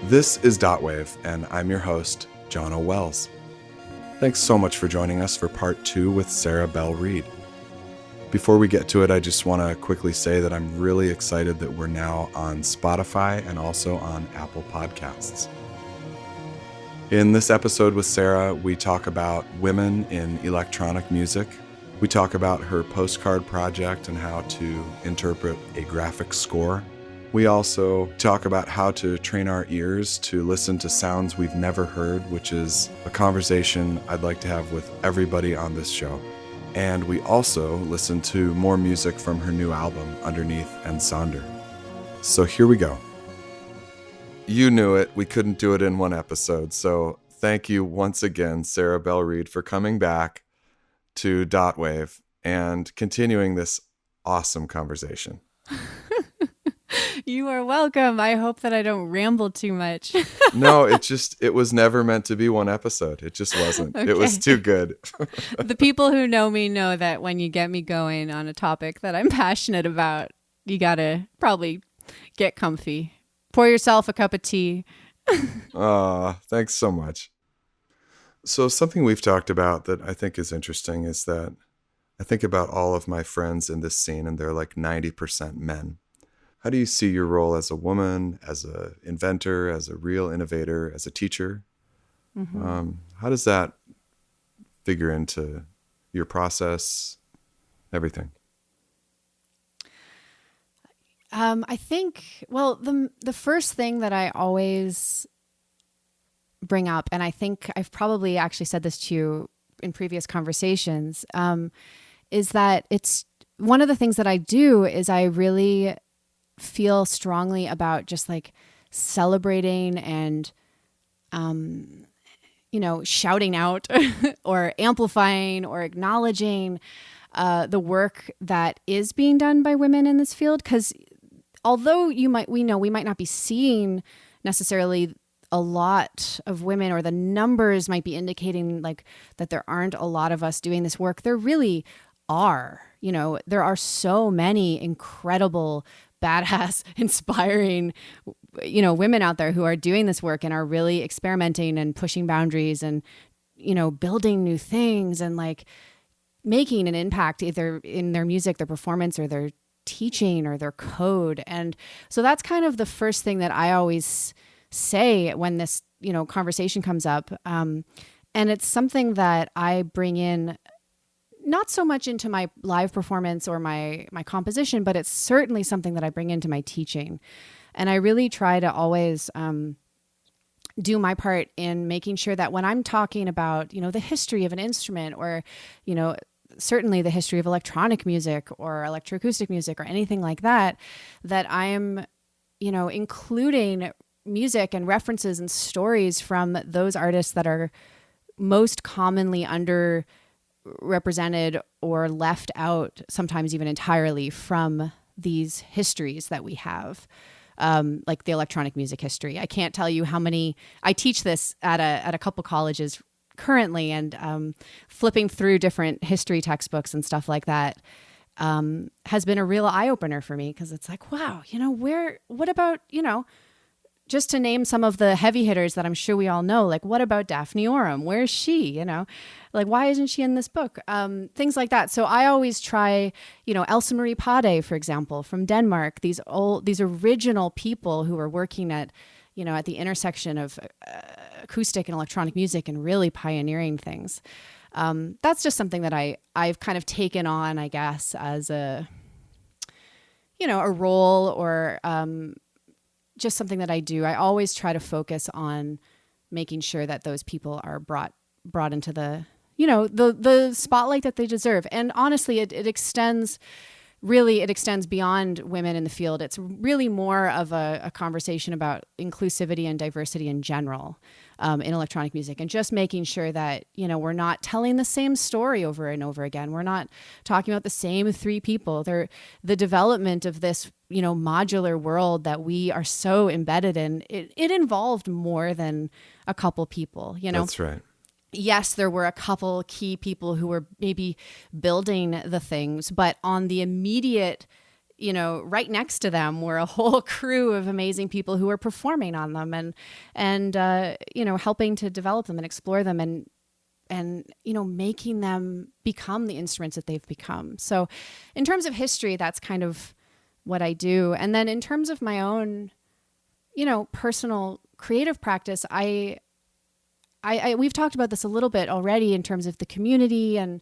This is Dotwave, and I'm your host, John O. Wells. Thanks so much for joining us for part 2 with Sarah Belle Reid. Before we get to it, I just want to quickly say that I'm really excited that we're now on Spotify and also on Apple Podcasts. In this episode with Sarah, we talk about women in electronic music. We talk about her postcard project and how to interpret a graphic score. We also talk about how to train our ears to listen to sounds we've never heard, which is a conversation I'd like to have with everybody on this show. And we also listen to more music from her new album, Underneath and Sonder. So here we go. You knew it. We couldn't do it in one episode. So thank you once again, Sarah Belle Reid, for coming back to Dotwave and continuing this awesome conversation. You are welcome. I hope that I don't ramble too much. No, it was never meant to be one episode. It just wasn't. Okay. It was too good. The people who know me know that when you get me going on a topic that I'm passionate about, you got to probably get comfy. Pour yourself a cup of tea. Thanks so much. So something we've talked about that I think is interesting is that I think about all of my friends in this scene, and they're like 90% men. How do you see your role as a woman, as an inventor, as a real innovator, as a teacher? Mm-hmm. How does that figure into your process, everything? I think, well, the first thing that I always bring up, and I think I've probably actually said this to you in previous conversations, is that it's one of the things that I do is I really feel strongly about just like celebrating and, shouting out or amplifying or acknowledging the work that is being done by women in this field. Because although we might not be seeing necessarily a lot of women, or the numbers might be indicating like that there aren't a lot of us doing this work, there really are. There are so many incredible, badass, inspiring, women out there who are doing this work and are really experimenting and pushing boundaries and, building new things and like making an impact either in their music, their performance, or their teaching or their code. And so that's kind of the first thing that I always say when this, conversation comes up. And it's something that I bring in not so much into my live performance or my composition, but it's certainly something that I bring into my teaching. And I really try to always do my part in making sure that when I'm talking about, the history of an instrument or, certainly the history of electronic music or electroacoustic music or anything like that, that I'm, including music and references and stories from those artists that are most commonly underrepresented or left out, sometimes even entirely, from these histories that we have, like the electronic music history. I can't tell you how many. I teach this at a couple colleges currently, and flipping through different history textbooks and stuff like that has been a real eye opener for me, because it's like, wow, what about, just to name some of the heavy hitters that I'm sure we all know, like what about Daphne Oram? Where is she? Like why isn't she in this book? Things like that. So I always try, Elsa Marie Pade, for example, from Denmark, these original people who were working at the intersection of acoustic and electronic music and really pioneering things. That's just something that I've kind of taken on, I guess, as a role or just something that I do. I always try to focus on making sure that those people are brought into the, the spotlight that they deserve. And honestly, it extends really it extends beyond women in the field. It's really more of a conversation about inclusivity and diversity in general in electronic music, and just making sure that, we're not telling the same story over and over again. We're not talking about the same three people. The development of this, modular world that we are so embedded in, it involved more than a couple people, That's right. Yes, there were a couple key people who were maybe building the things, but on the immediate, right next to them were a whole crew of amazing people who were performing on them and helping to develop them and explore them and making them become the instruments that they've become. So in terms of history, that's kind of what I do. And then in terms of my own, personal creative practice, we've talked about this a little bit already in terms of the community and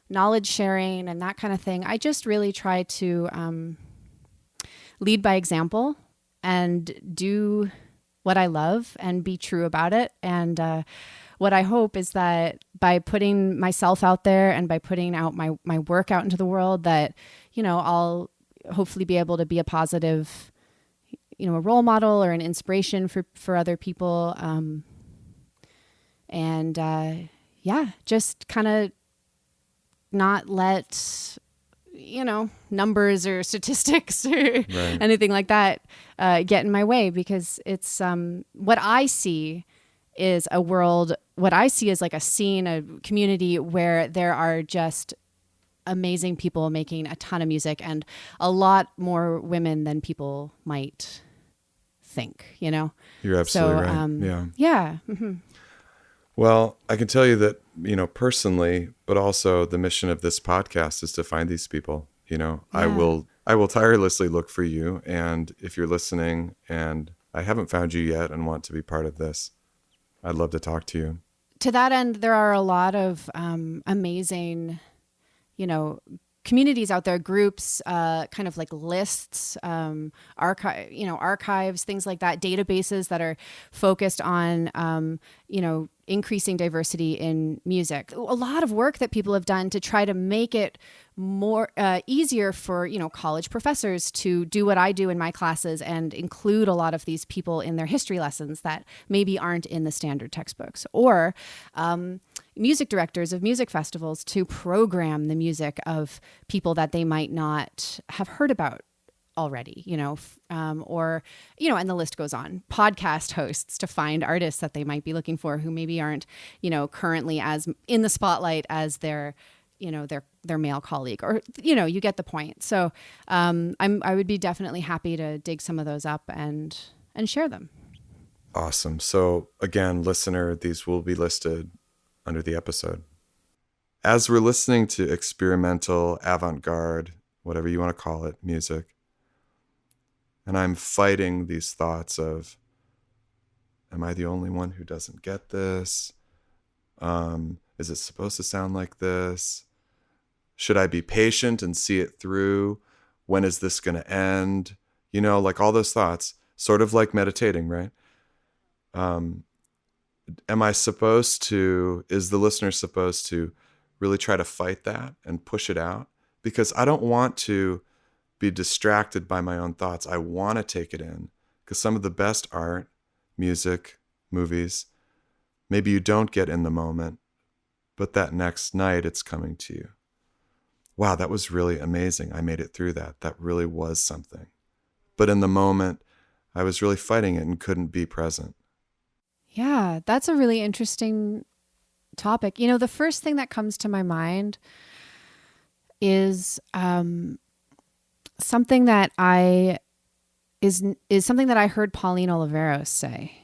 knowledge sharing and that kind of thing. I just really try to lead by example and do what I love and be true about it. And what I hope is that by putting myself out there and by putting out my work out into the world, that, I'll hopefully be able to be a positive, a role model or an inspiration for other people. Just kind of not let, numbers or statistics or anything like that get in my way, because it's what I see is a world, what I see is like a scene, a community where there are just amazing people making a ton of music, and a lot more women than people might think, You're absolutely right. Yeah. Mm-hmm. Well, I can tell you that, personally, but also the mission of this podcast is to find these people. I will tirelessly look for you. And if you're listening and I haven't found you yet and want to be part of this, I'd love to talk to you. To that end, there are a lot of amazing, communities out there, groups, kind of like lists, archives, things like that, databases that are focused on, increasing diversity in music. A lot of work that people have done to try to make it more easier for, college professors to do what I do in my classes and include a lot of these people in their history lessons that maybe aren't in the standard textbooks, or music directors of music festivals to program the music of people that they might not have heard about already, and the list goes on. Podcast hosts to find artists that they might be looking for who maybe aren't, currently as in the spotlight as their male colleague, or, you get the point. So I would be definitely happy to dig some of those up and share them. Awesome. So again, listener, these will be listed under the episode. As we're listening to experimental, avant-garde, whatever you want to call it, music, and I'm fighting these thoughts of, am I the only one who doesn't get this? Is it supposed to sound like this? Should I be patient and see it through? When is this going to end? Like all those thoughts, sort of like meditating, right? Is the listener supposed to really try to fight that and push it out? Because I don't want to be distracted by my own thoughts. I want to take it in, because some of the best art, music, movies, maybe you don't get in the moment, but that next night it's coming to you. Wow, that was really amazing. I made it through that. That really was something. But in the moment, I was really fighting it and couldn't be present. Yeah, that's a really interesting topic. The first thing that comes to my mind is something that I heard Pauline Oliveros say.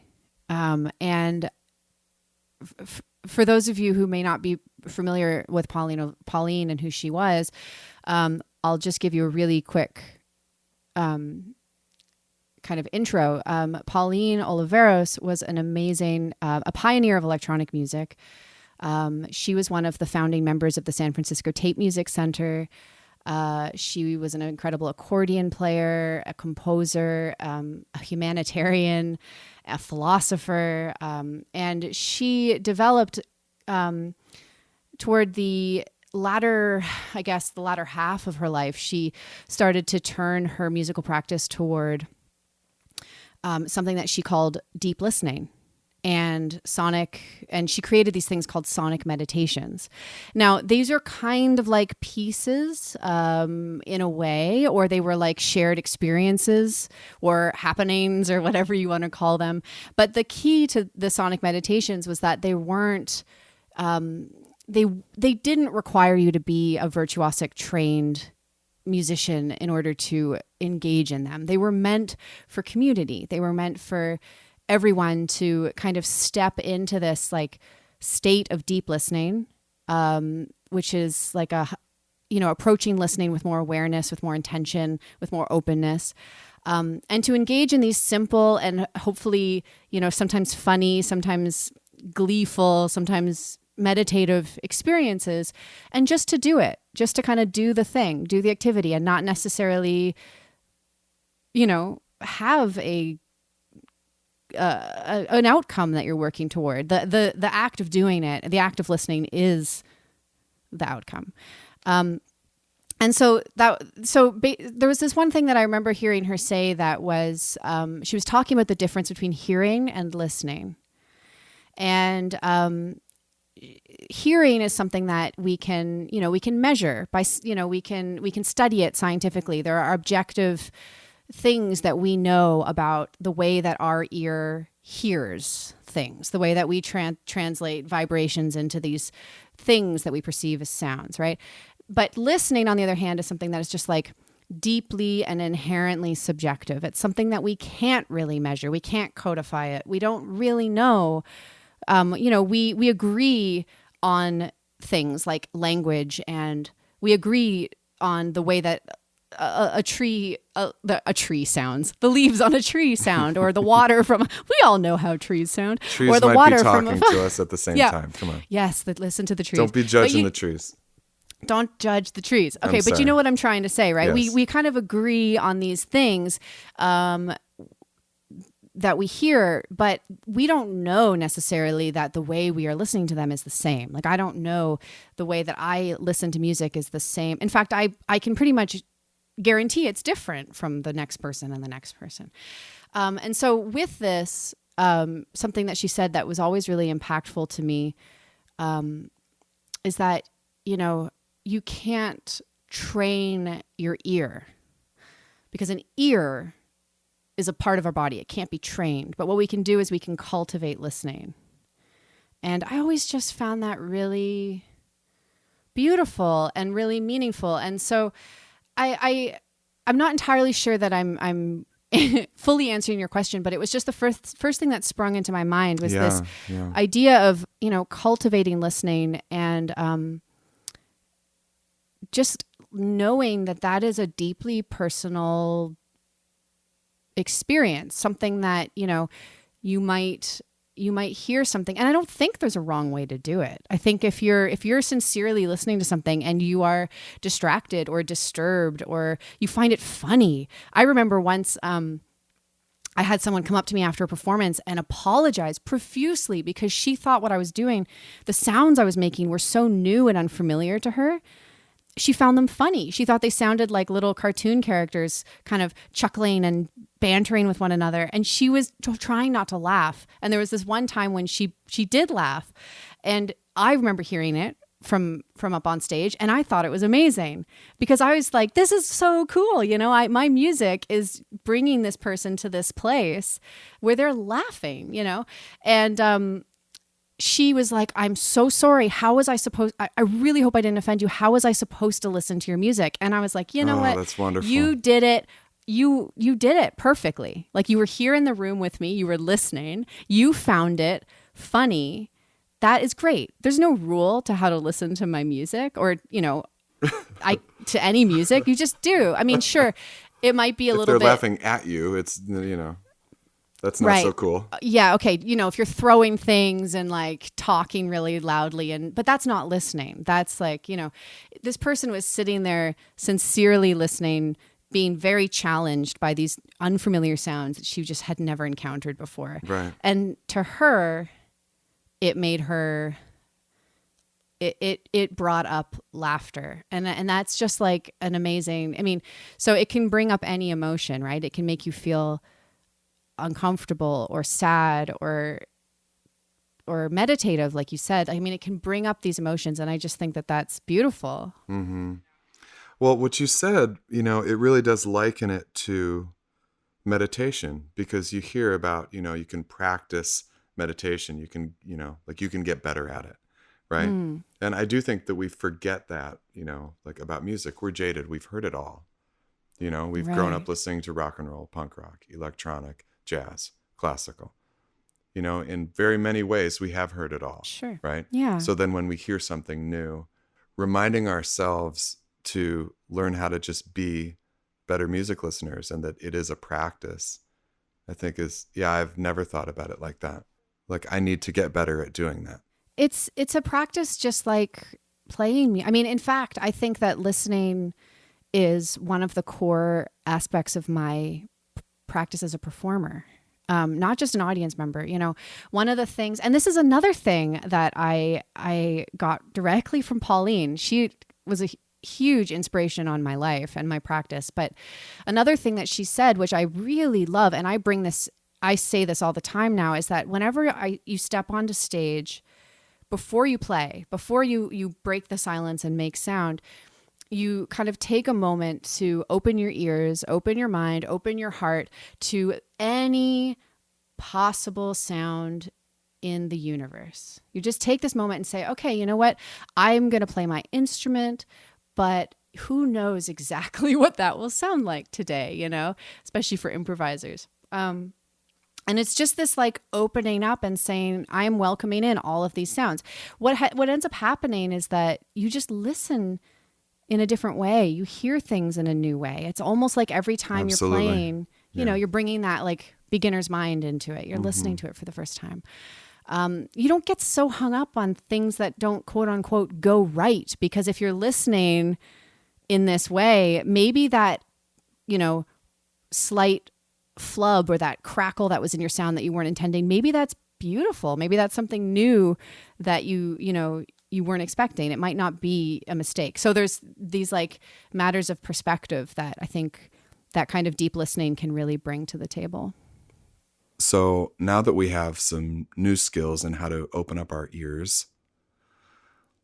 And for those of you who may not be familiar with Pauline and who she was, I'll just give you a really quick kind of intro. Pauline Oliveros was an amazing, a pioneer of electronic music. She was one of the founding members of the San Francisco Tape Music Center. She was an incredible accordion player, a composer, a humanitarian, a philosopher, and she developed toward the I guess the latter half of her life, she started to turn her musical practice toward something that she called deep listening and she created these things called sonic meditations. Now, these are kind of like pieces in a way, or they were like shared experiences or happenings or whatever you want to call them. But the key to the sonic meditations was that they weren't, they didn't require you to be a virtuosic trained musician in order to engage in them. They were meant for community. They were meant for everyone to kind of step into this like state of deep listening, which is like approaching listening with more awareness, with more intention, with more openness, and to engage in these simple and hopefully, sometimes funny, sometimes gleeful, sometimes meditative experiences, and just to do it, just to kind of do the thing, do the activity, and not necessarily, have an outcome that you're working toward. The act of doing it, the act of listening is the outcome. And so there was this one thing that I remember hearing her say that was, she was talking about the difference between hearing and listening. And hearing is something that we can measure by, we can study it scientifically. There are objective things that we know about the way that our ear hears things, the way that we translate vibrations into these things that we perceive as sounds, right? But listening, on the other hand, is something that is just like deeply and inherently subjective. It's something that we can't really measure. We can't codify it. We don't really know. We agree on things like language, and we agree on the way that a tree sounds, the leaves on a tree sound, or the water from, we all know how trees sound. Trees or the might water be talking from to us at the same time. Come on. Yes, listen to the trees. Don't be judging the trees. Don't judge the trees. Okay, but you know what I'm trying to say, right? Yes. We kind of agree on these things that we hear, but we don't know necessarily that the way we are listening to them is the same. Like, I don't know the way that I listen to music is the same. In fact, I can pretty much guarantee it's different from the next person and the next person. And so with this, something that she said that was always really impactful to me is that, you can't train your ear, because an ear is a part of our body. It can't be trained. But what we can do is we can cultivate listening. And I always just found that really beautiful and really meaningful. And so I'm not entirely sure that I'm fully answering your question, but it was just the first thing that sprung into my mind was this idea of, cultivating listening and just knowing that is a deeply personal experience, something that, you might hear something. And I don't think there's a wrong way to do it. I think if you're sincerely listening to something and you are distracted or disturbed or you find it funny. I remember once I had someone come up to me after a performance and apologize profusely because she thought what I was doing, the sounds I was making were so new and unfamiliar to her. She found them funny. She thought they sounded like little cartoon characters kind of chuckling and bantering with one another. And she was trying not to laugh. And there was this one time when she did laugh. And I remember hearing it from up on stage. And I thought it was amazing because I was like, this is so cool. My music is bringing this person to this place where they're laughing, and, she was like, I'm so sorry. How was I supposed, I really hope I didn't offend you. How was I supposed to listen to your music? And I was like, you know what? That's wonderful. You did it. You did it perfectly. Like, you were here in the room with me. You were listening. You found it funny. That is great. There's no rule to how to listen to my music or, to any music. You just do. I mean, sure, it might be a little bit. If they're laughing at you, it's, that's not so cool. Yeah. Okay. If you're throwing things and like talking really loudly but that's not listening. That's like, this person was sitting there sincerely listening, being very challenged by these unfamiliar sounds that she just had never encountered before. Right. And to her, it made her it brought up laughter. And that's just like an amazing, I mean, so it can bring up any emotion, right? It can make you feel uncomfortable or sad or meditative, like you said. I mean, it can bring up these emotions, and I just think that that's beautiful. Mm-hmm. Well, what you said, you know, it really does liken it to meditation, because you hear about, you know, you can practice meditation, you can, you know, like you can get better at it, right? And I do think that we forget that, you know, like about music. We're jaded. We've heard it all. You know, we've grown up listening to rock and roll, punk rock, electronic, jazz, classical. You know, in very many ways, we have heard it all. Sure. Right? Yeah. So then when we hear something new, reminding ourselves to learn how to just be better music listeners, and that it is a practice, I think is, yeah, I've never thought about it like that. Like, I need to get better at doing that. It's a practice, just like playing. I mean, in fact, I think that listening is one of the core aspects of my practice as a performer. Not just an audience member. You know, one of the things, and this is another thing that I got directly from Pauline. She was a huge inspiration on my life and my practice. But another thing that she said, which I really love, and I say this all the time now, is that whenever you step onto stage, before you play, before you break the silence and make sound, you kind of take a moment to open your ears, open your mind, open your heart to any possible sound in the universe. You just take this moment and say, okay, you know what? I'm going to play my instrument, but who knows exactly what that will sound like today, you know, especially for improvisers. And it's just this like opening up and saying, I'm welcoming in all of these sounds. What ends up happening is that you just listen in a different way. You hear things in a new way. It's almost like every time Absolutely. You're playing, you know, you're bringing that like beginner's mind into it. You're listening to it for the first time. You don't get so hung up on things that don't quote unquote go right, because if you're listening in this way, maybe that, you know, slight flub or that crackle that was in your sound that you weren't intending, maybe that's beautiful. Maybe that's something new that you weren't expecting. It might not be a mistake. So there's these like matters of perspective that I think that kind of deep listening can really bring to the table. So now that we have some new skills in how to open up our ears,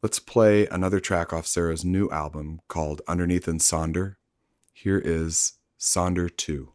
let's play another track off Sarah's new album called Underneath and Sonder. Here is Sonder 2.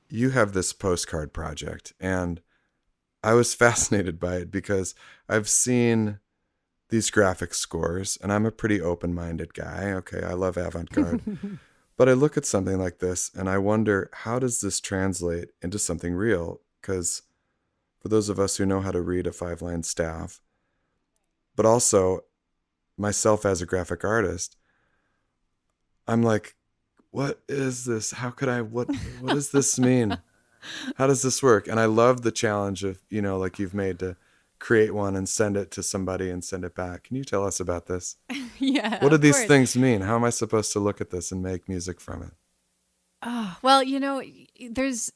You have this postcard project, and I was fascinated by it because I've seen these graphic scores, and I'm a pretty open-minded guy. Okay, I love avant-garde. But I look at something like this, and I wonder, how does this translate into something real? Because for those of us who know how to read a 5-line staff, but also myself as a graphic artist, I'm like, what is this? How could I, what does this mean? How does this work? And I love the challenge of, like you've made to create one and send it to somebody and send it back. Can you tell us about this? Yeah. What do these course. things mean? How am I supposed to look at this and make music from it? Oh, well, there's,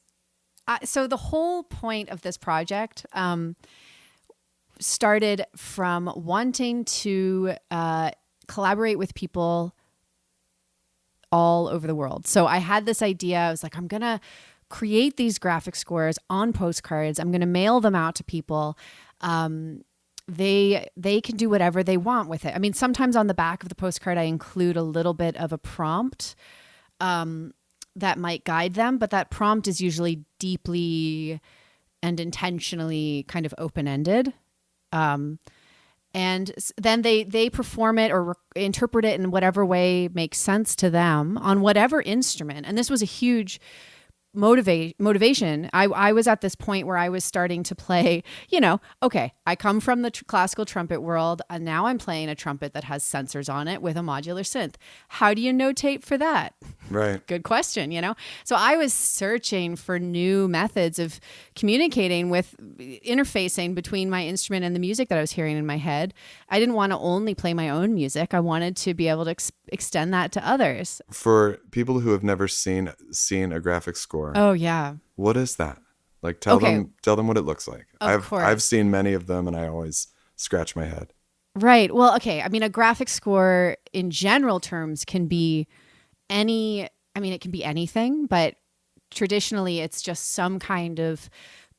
so the whole point of this project started from wanting to collaborate with people all over the world. So I had this idea. I was like, I'm going to create these graphic scores on postcards. I'm going to mail them out to people. They can do whatever they want with it. I mean, sometimes on the back of the postcard, I include a little bit of a prompt that might guide them, but that prompt is usually deeply and intentionally kind of open-ended. And then they perform it or interpret it in whatever way makes sense to them on whatever instrument. And this was a huge motivation. I was at this point where I was starting to play, okay, I come from the classical trumpet world, and now I'm playing a trumpet that has sensors on it with a modular synth. How do you notate for that? Right. Good question, So I was searching for new methods of communicating with, interfacing between my instrument and the music that I was hearing in my head. I didn't want to only play my own music. I wanted to be able to extend that to others. For people who have never seen a graphic score. Oh yeah. What is that? Like tell them what it looks like. Of course. I've seen many of them and I always scratch my head. Right. Well, okay. I mean, a graphic score in general terms can be it can be anything, but traditionally it's just some kind of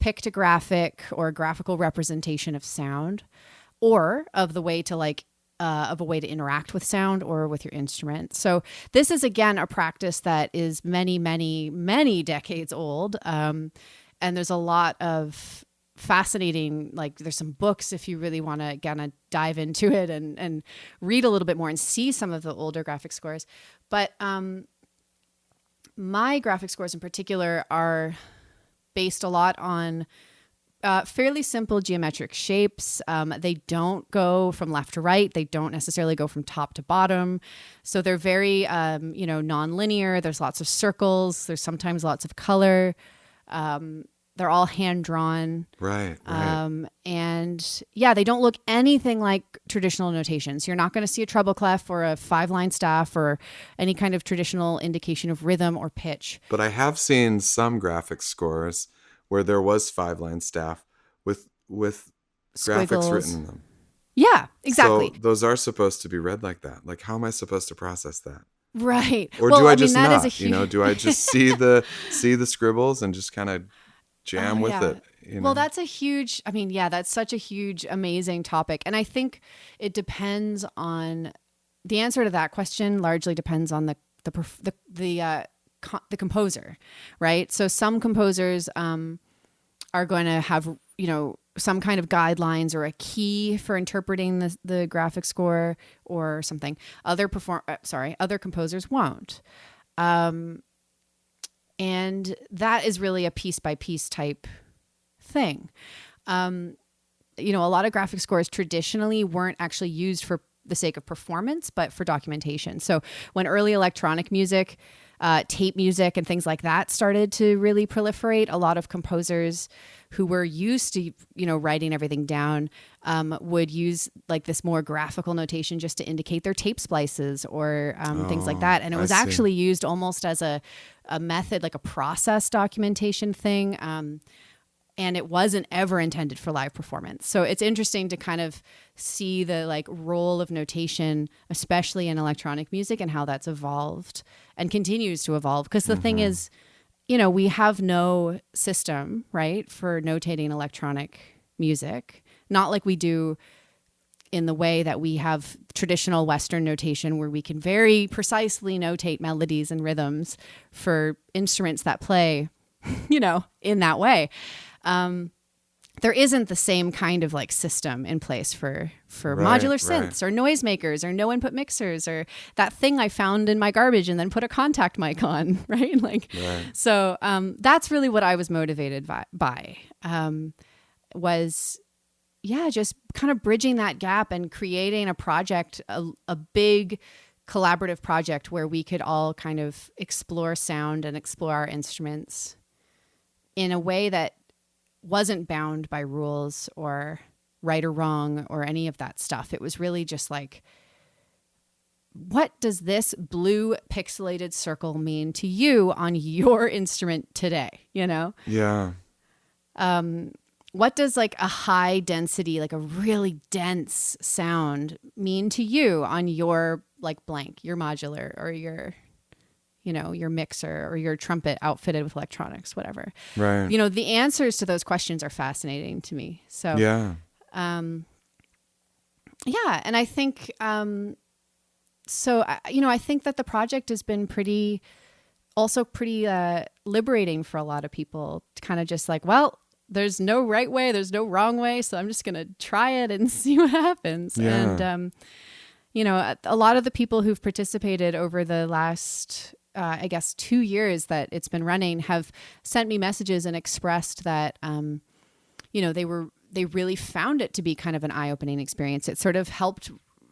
pictographic or graphical representation of sound or of the way to of a way to interact with sound or with your instrument. So this is, again, a practice that is many, many, many decades old. And there's a lot of fascinating, there's some books if you really want to kind of dive into it and read a little bit more and see some of the older graphic scores. But my graphic scores in particular are based a lot on fairly simple geometric shapes. They don't go from left to right. They don't necessarily go from top to bottom. So they're very, non-linear. There's lots of circles. There's sometimes lots of color. They're all hand-drawn. Right. And yeah, they don't look anything like traditional notations. You're not going to see a treble clef or a 5-line staff or any kind of traditional indication of rhythm or pitch. But I have seen some graphic scores where there was 5-line staff with graphics written in them. Yeah, exactly. So those are supposed to be read like that. Like, how am I supposed to process that? Right. Or do I just not? Do I just see the scribbles and just kind of jam with it? Well, that's a huge. That's such a huge, amazing topic, and I think it depends on the answer to that question. Largely depends on the composer, right? So some composers are going to have, some kind of guidelines or a key for interpreting the graphic score or something. Other composers won't. And that is really a piece by piece type thing. A lot of graphic scores traditionally weren't actually used for the sake of performance, but for documentation. So when early electronic music, tape music and things like that started to really proliferate, a lot of composers who were used to, writing everything down, would use like this more graphical notation just to indicate their tape splices or things like that. And it was actually used almost as a method, like a process documentation thing. And it wasn't ever intended for live performance. So it's interesting to kind of see the like role of notation, especially in electronic music, and how that's evolved and continues to evolve. Because the thing is, we have no system, right, for notating electronic music, not like we do in the way that we have traditional Western notation where we can very precisely notate melodies and rhythms for instruments that play, in that way. There isn't the same kind of like system in place for modular synths or noisemakers or no input mixers or that thing I found in my garbage and then put a contact mic on, right? So that's really what I was motivated by was just kind of bridging that gap and creating a project, a big collaborative project where we could all kind of explore sound and explore our instruments in a way that wasn't bound by rules or right or wrong or any of that stuff. It was really just like, what does this blue pixelated circle mean to you on your instrument today? Yeah. What does like a high density, like a really dense sound mean to you on your like blank, your modular or your mixer or your trumpet outfitted with electronics, whatever. Right. The answers to those questions are fascinating to me. So, yeah. And I think, I think that the project has been pretty liberating for a lot of people to kind of just like, well, there's no right way, there's no wrong way. So I'm just going to try it and see what happens. Yeah. And, a lot of the people who've participated over the last 2 years that it's been running have sent me messages and expressed that, they really found it to be kind of an eye-opening experience. It sort of helped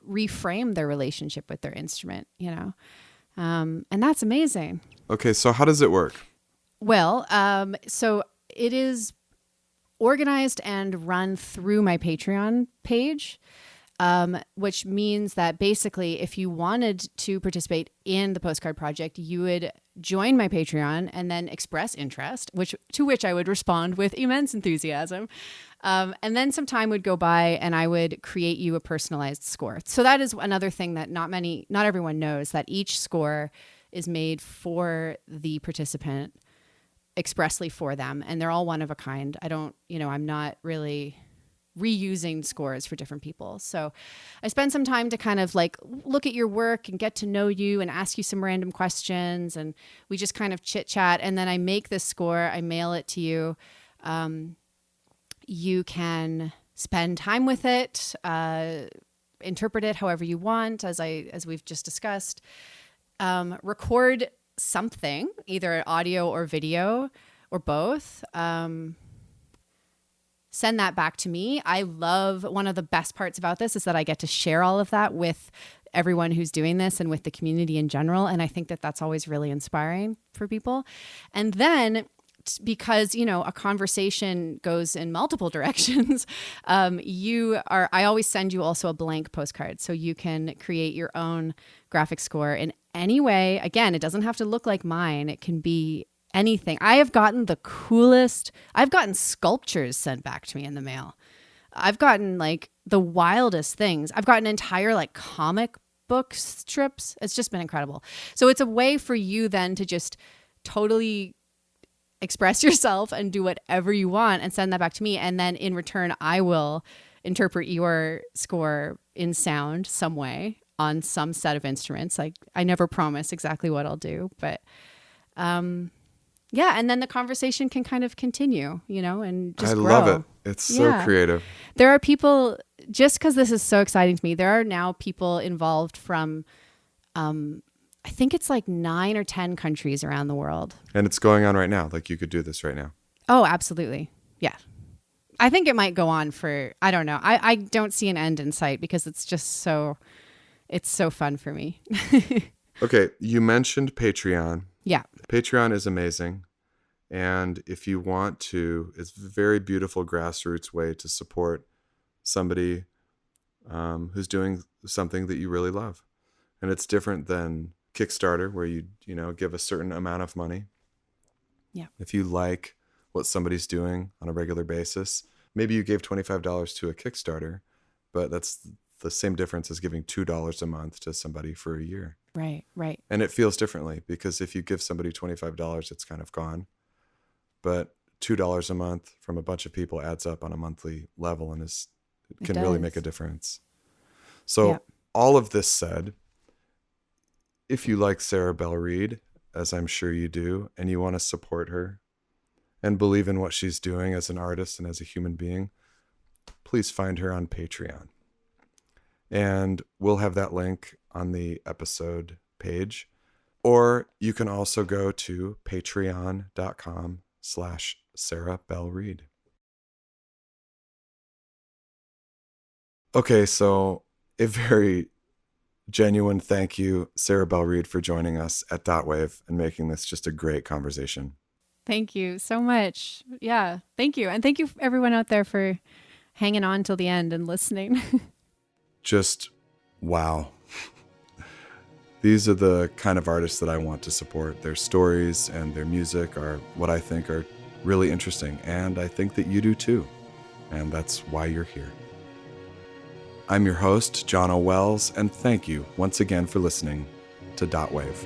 reframe their relationship with their instrument, and that's amazing. Okay. So how does it work? Well, so it is organized and run through my Patreon page. Which means that basically if you wanted to participate in the postcard project, you would join my Patreon and then express interest, to which I would respond with immense enthusiasm. And then some time would go by and I would create you a personalized score. So that is another thing that not everyone knows, that each score is made for the participant expressly for them. And they're all one of a kind. I'm not really reusing scores for different people. So I spend some time to kind of like look at your work and get to know you and ask you some random questions. And we just kind of chit chat. And then I make this score, I mail it to you. You can spend time with it, interpret it however you want, as we've just discussed, record something, either audio or video or both. Send that back to me. I love, one of the best parts about this is that I get to share all of that with everyone who's doing this and with the community in general. And I think that that's always really inspiring for people. And then because, a conversation goes in multiple directions, I always send you also a blank postcard so you can create your own graphic score in any way. Again, it doesn't have to look like mine. It can be anything. I've gotten sculptures sent back to me in the mail. I've gotten like the wildest things. I've gotten entire like comic book strips. It's just been incredible. So it's a way for you then to just totally express yourself and do whatever you want and send that back to me. And then in return, I will interpret your score in sound some way on some set of instruments. Like I never promise exactly what I'll do, but yeah. And then the conversation can kind of continue, and just grow. I love it. It's so creative. There are people, just because this is so exciting to me, there are now people involved from, I think it's like 9 or 10 countries around the world. And it's going on right now. Like you could do this right now. Oh, absolutely. Yeah. I think it might go on for, I don't know. I don't see an end in sight because it's just it's so fun for me. Okay, you mentioned Patreon. Yeah. Patreon is amazing. And if you want to, it's a very beautiful grassroots way to support somebody who's doing something that you really love. And it's different than Kickstarter, where you give a certain amount of money. Yeah. If you like what somebody's doing on a regular basis, maybe you gave $25 to a Kickstarter, but that's the same difference as giving $2 a month to somebody for a year. Right. And it feels differently, because if you give somebody $25, it's kind of gone. But $2 a month from a bunch of people adds up on a monthly level and can really make a difference. So all of this said, if you like Sarah Belle Reid, as I'm sure you do, and you want to support her and believe in what she's doing as an artist and as a human being, please find her on Patreon. And we'll have that link on the episode page. Or you can also go to patreon.com/Sarah Belle Reid. Okay, so a very genuine thank you, Sarah Belle Reid, for joining us at Dotwave and making this just a great conversation. Thank you so much. Yeah, thank you. And thank you everyone out there for hanging on till the end and listening. Just wow. These are the kind of artists that I want to support. Their stories and their music are what I think are really interesting, and I think that you do too. And that's why you're here. I'm your host, John O. Wells, and thank you once again for listening to Dotwave.